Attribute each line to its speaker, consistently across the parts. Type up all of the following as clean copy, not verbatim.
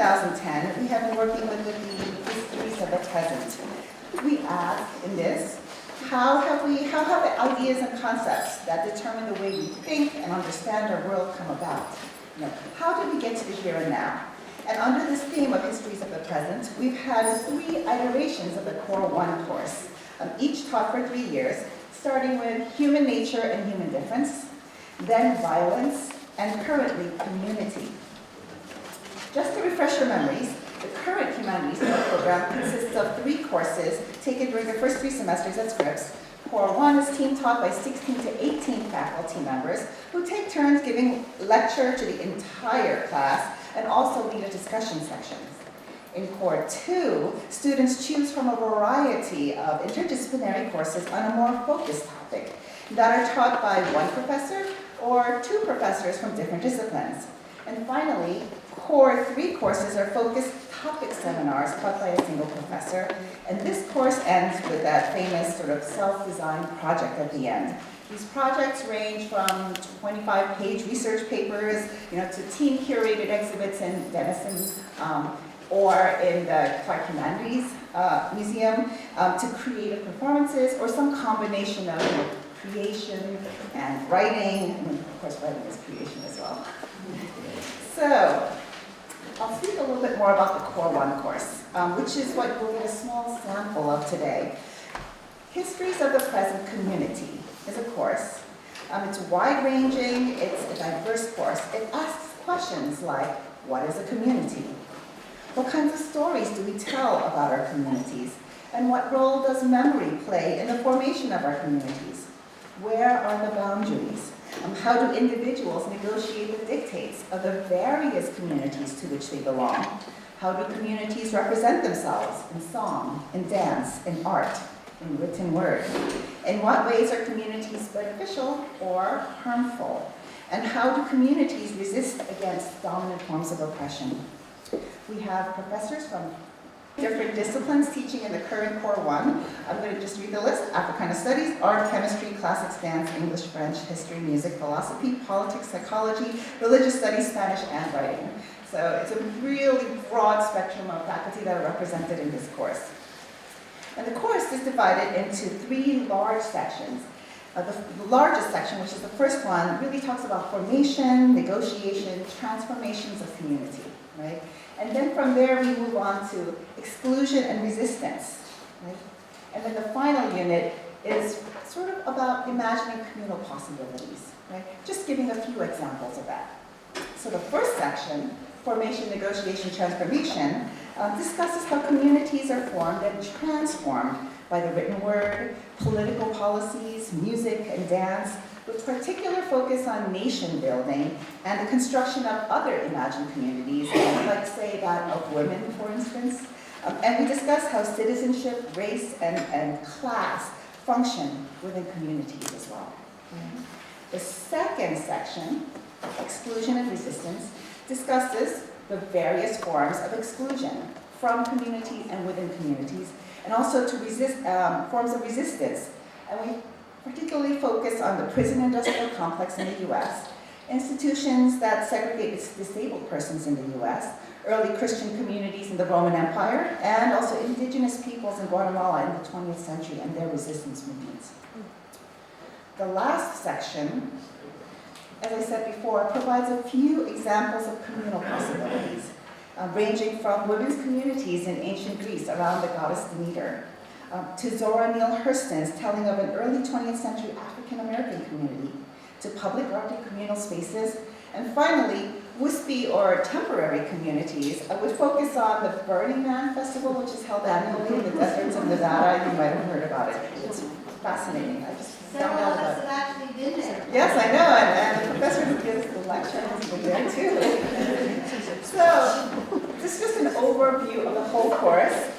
Speaker 1: 2010, we have been working with the histories of the present. We asked in this, how have the ideas and concepts that determine the way we think and understand our world come about? How did we get to the here and now? And under this theme of histories of the present, we've had 3 iterations of the Core 1 course, each taught for 3 years, starting with human nature and human difference, then violence, and currently community. Just to refresh your memories, the current humanities program consists of 3 courses taken during the first 3 semesters at Scripps. Core 1 is team taught by 16 to 18 faculty members who take turns giving lecture to the entire class and also lead a discussion sections. In Core 2, students choose from a variety of interdisciplinary courses on a more focused topic that are taught by 1 professor or 2 professors from different disciplines. And finally, Core 3 courses are focused topic seminars taught by a single professor, and this course ends with that famous sort of self-designed project at the end. These projects range from 25-page research papers, to team-curated exhibits in Denison or in the Clark Humanities Museum, to creative performances, or some combination of creation and writing, and of course writing is creation as well. So, I'll speak a little bit more about the Core 1 course, which is what we'll get a small sample of today. Histories of the Present Community is a course. It's wide-ranging, it's a diverse course. It asks questions like, what is a community? What kinds of stories do we tell about our communities? And what role does memory play in the formation of our communities? Where are the boundaries? How do individuals negotiate the dictates of the various communities to which they belong? How do communities represent themselves in song, in dance, in art, in written word? In what ways are communities beneficial or harmful? And how do communities resist against dominant forms of oppression? We have professors from different disciplines teaching in the current Core 1. I'm going to just read the list: Africana Studies, Art, Chemistry, Classics, Dance, English, French, History, Music, Philosophy, Politics, Psychology, Religious Studies, Spanish, and Writing. So it's a really broad spectrum of faculty that are represented in this course. And the course is divided into 3 large sections. The largest section, which is the first one, really talks about formation, negotiation, transformations of community, right? And then from there, we move on to exclusion and resistance, right? And then the final unit is sort of about imagining communal possibilities, right? Just giving a few examples of that. So the first section, formation, negotiation, transformation, discusses how communities are formed and transformed by the written word, political policies, music, and dance, with particular focus on nation building and the construction of other imagined communities, like say that of women, for instance. And we discuss how citizenship, race, and class function within communities as well. The second section, exclusion and resistance, discusses the various forms of exclusion from communities and within communities, and also to resist forms of resistance. And we particularly focus on the prison industrial complex in the US, institutions that segregate disabled persons in the US, early Christian communities in the Roman Empire, and also indigenous peoples in Guatemala in the 20th century and their resistance movements. The last section, as I said before, provides a few examples of communal possibilities, ranging from women's communities in ancient Greece around the goddess Demeter, to Zora Neale Hurston's telling of an early 20th century African-American community, to public art and communal spaces, and finally, wispy or temporary communities would focus on the Burning Man Festival, which is held annually in the deserts of Nevada. You might have heard about it. It's fascinating. I just
Speaker 2: Several of us have actually been there.
Speaker 1: Yes, I know, and the professor who gives the lecture has been there too. So, this is just an overview of the whole course.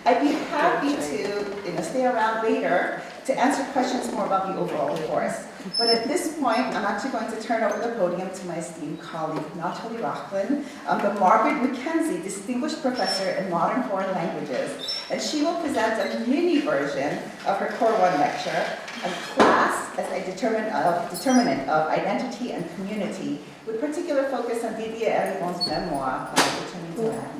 Speaker 1: I'd be happy to stay around later to answer questions more about the overall course. But at this point, I'm actually going to turn over the podium to my esteemed colleague, Natalie Rochlin, the Margaret Mackenzie Distinguished Professor in Modern Foreign Languages. And she will present a mini version of her Core 1 lecture, on class as a determinant of identity and community with particular focus on Didier Eribon's memoir, Returning to Land.